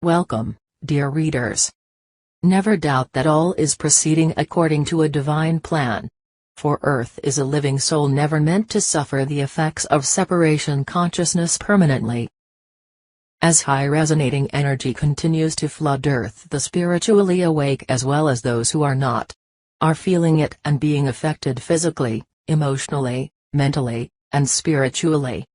Welcome, dear readers. Never doubt that all is proceeding according to a divine plan. For Earth is a living soul never meant to suffer the effects of separation consciousness permanently. As high-resonating energy continues to flood Earth, the spiritually awake as well as those who are not, are feeling it and being affected physically, emotionally, mentally, and spiritually.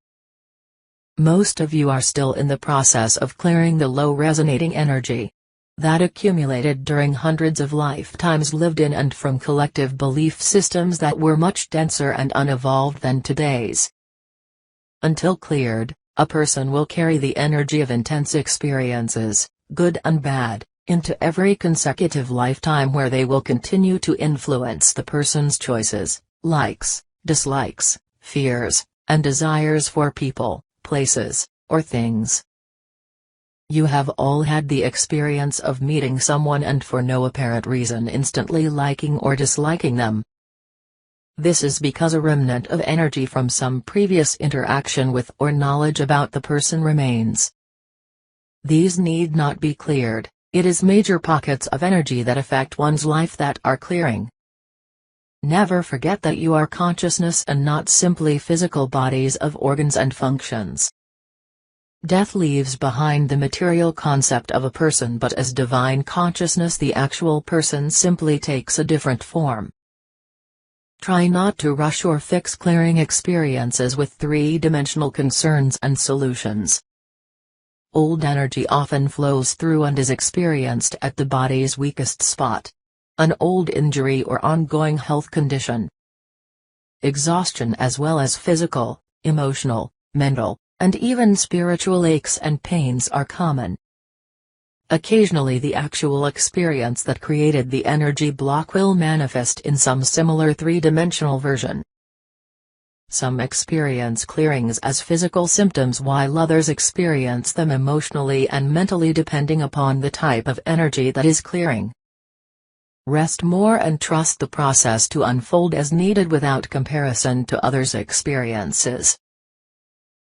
Most of you are still in the process of clearing the low-resonating energy that accumulated during hundreds of lifetimes lived in and from collective belief systems that were much denser and unevolved than today's. Until cleared, a person will carry the energy of intense experiences, good and bad, into every consecutive lifetime where they will continue to influence the person's choices, likes, dislikes, fears, and desires for people, places, or things. You have all had the experience of meeting someone and for no apparent reason instantly liking or disliking them. This is because a remnant of energy from some previous interaction with or knowledge about the person remains. These need not be cleared, it is major pockets of energy that affect one's life that are clearing. Never forget that you are consciousness and not simply physical bodies of organs and functions. Death leaves behind the material concept of a person, but as divine consciousness the actual person simply takes a different form. Try not to rush or fix clearing experiences with three-dimensional concerns and solutions. Old energy often flows through and is experienced at the body's weakest spot. An old injury or ongoing health condition. Exhaustion as well as physical, emotional, mental, and even spiritual aches and pains are common. Occasionally the actual experience that created the energy block will manifest in some similar three-dimensional version. Some experience clearings as physical symptoms while others experience them emotionally and mentally depending upon the type of energy that is clearing. Rest more and trust the process to unfold as needed without comparison to others' experiences.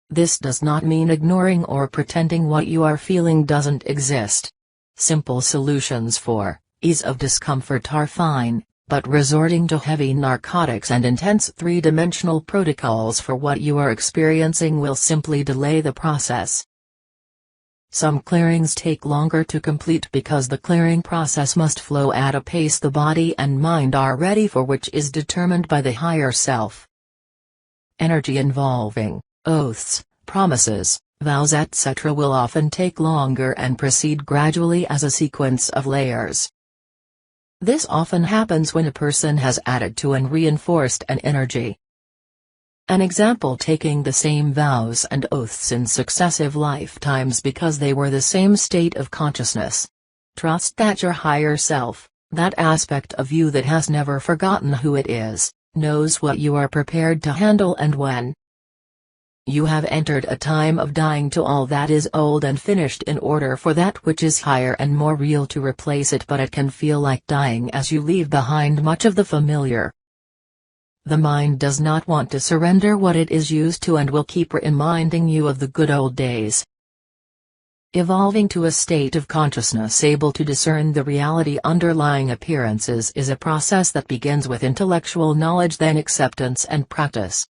This does not mean ignoring or pretending what you are feeling doesn't exist. Simple solutions for ease of discomfort are fine, but resorting to heavy narcotics and intense three-dimensional protocols for what you are experiencing will simply delay the process. Some clearings take longer to complete because the clearing process must flow at a pace the body and mind are ready for, which is determined by the higher self. Energy involving oaths, promises, vows etc. will often take longer and proceed gradually as a sequence of layers. This often happens when a person has added to and reinforced an energy. An example: taking the same vows and oaths in successive lifetimes because they were the same state of consciousness. Trust that your higher self, that aspect of you that has never forgotten who it is, knows what you are prepared to handle and when. You have entered a time of dying to all that is old and finished in order for that which is higher and more real to replace it, but it can feel like dying as you leave behind much of the familiar. The mind does not want to surrender what it is used to and will keep reminding you of the good old days. Evolving to a state of consciousness able to discern the reality underlying appearances is a process that begins with intellectual knowledge, then acceptance and practice.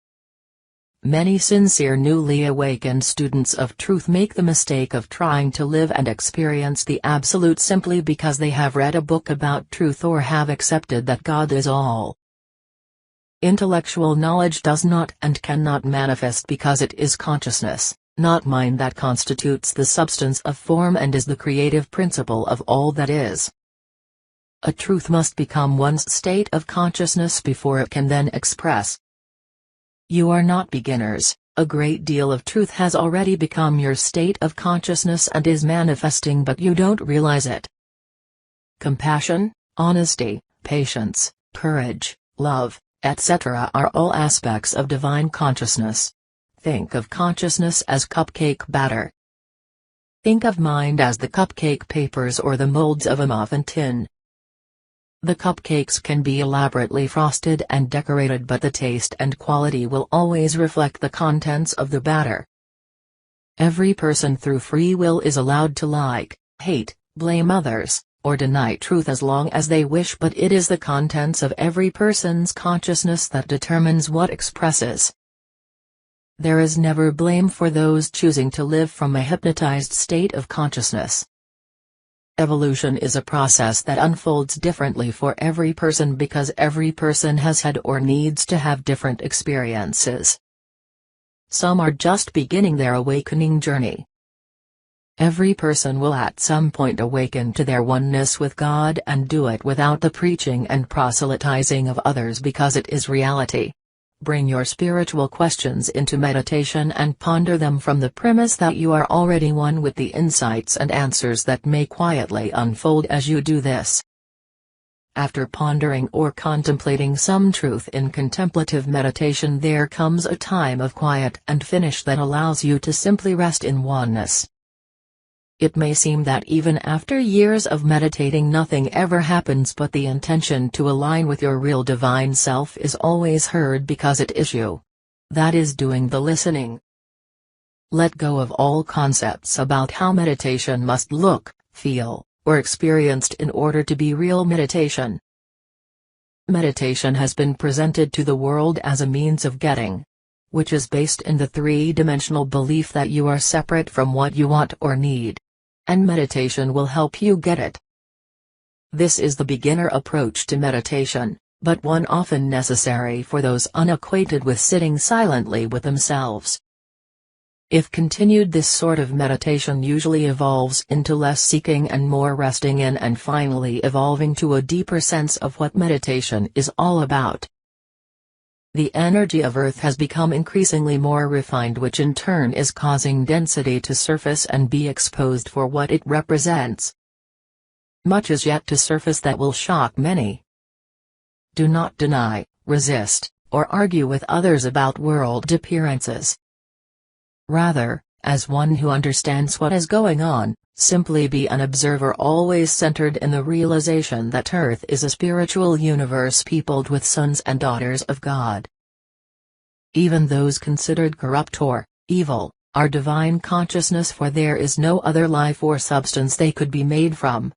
Many sincere newly awakened students of truth make the mistake of trying to live and experience the absolute simply because they have read a book about truth or have accepted that God is all. Intellectual knowledge does not and cannot manifest because it is consciousness, not mind, that constitutes the substance of form and is the creative principle of all that is. A truth must become one's state of consciousness before it can then express. You are not beginners, a great deal of truth has already become your state of consciousness and is manifesting, but you don't realize it. Compassion, honesty, patience, courage, love, etc. are all aspects of divine consciousness. Think of consciousness as cupcake batter. Think of mind as the cupcake papers or the molds of a muffin tin. The cupcakes can be elaborately frosted and decorated, but the taste and quality will always reflect the contents of the batter. Every person through free will is allowed to like, hate, blame others, or deny truth as long as they wish, but it is the contents of every person's consciousness that determines what expresses. There is never blame for those choosing to live from a hypnotized state of consciousness. Evolution is a process that unfolds differently for every person because every person has had or needs to have different experiences. Some are just beginning their awakening journey. Every person will at some point awaken to their oneness with God and do it without the preaching and proselytizing of others because it is reality. Bring your spiritual questions into meditation and ponder them from the premise that you are already one with the insights and answers that may quietly unfold as you do this. After pondering or contemplating some truth in contemplative meditation, there comes a time of quiet and finish that allows you to simply rest in oneness. It may seem that even after years of meditating nothing ever happens, but the intention to align with your real divine self is always heard because it is you. That is doing the listening. Let go of all concepts about how meditation must look, feel, or experienced in order to be real meditation. Meditation has been presented to the world as a means of getting, which is based in the three-dimensional belief that you are separate from what you want or need. And meditation will help you get it. This is the beginner approach to meditation, but one often necessary for those unacquainted with sitting silently with themselves. If continued, this sort of meditation usually evolves into less seeking and more resting in, and finally evolving to a deeper sense of what meditation is all about. The energy of Earth has become increasingly more refined, which in turn is causing density to surface and be exposed for what it represents. Much is yet to surface that will shock many. Do not deny, resist, or argue with others about world appearances. Rather, as one who understands what is going on, simply be an observer, always centered in the realization that Earth is a spiritual universe peopled with sons and daughters of God. Even those considered corrupt or evil are divine consciousness, for there is no other life or substance they could be made from.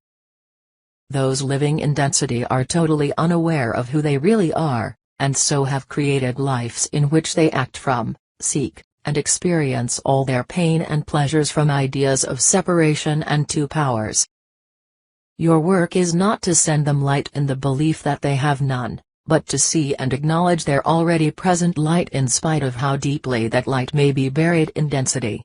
Those living in density are totally unaware of who they really are, and so have created lives in which they act from, seek, and experience all their pain and pleasures from ideas of separation and two powers. Your work is not to send them light in the belief that they have none, but to see and acknowledge their already present light in spite of how deeply that light may be buried in density.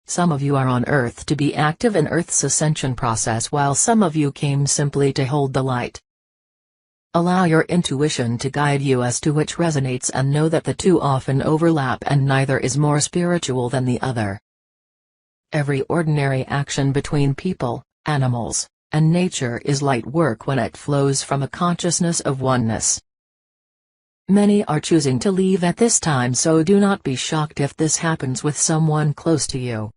Some of you are on Earth to be active in Earth's ascension process, while some of you came simply to hold the light. Allow your intuition to guide you as to which resonates, and know that the two often overlap and neither is more spiritual than the other. Every ordinary action between people, animals, and nature is light work when it flows from a consciousness of oneness. Many are choosing to leave at this time, so do not be shocked if this happens with someone close to you.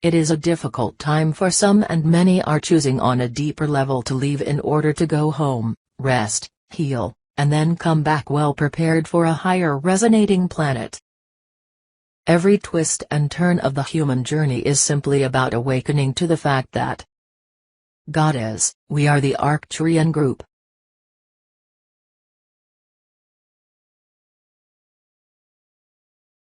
It is a difficult time for some, and many are choosing on a deeper level to leave in order to go home, rest, heal, and then come back well prepared for a higher resonating planet. Every twist and turn of the human journey is simply about awakening to the fact that God is. We are the Arcturian Group.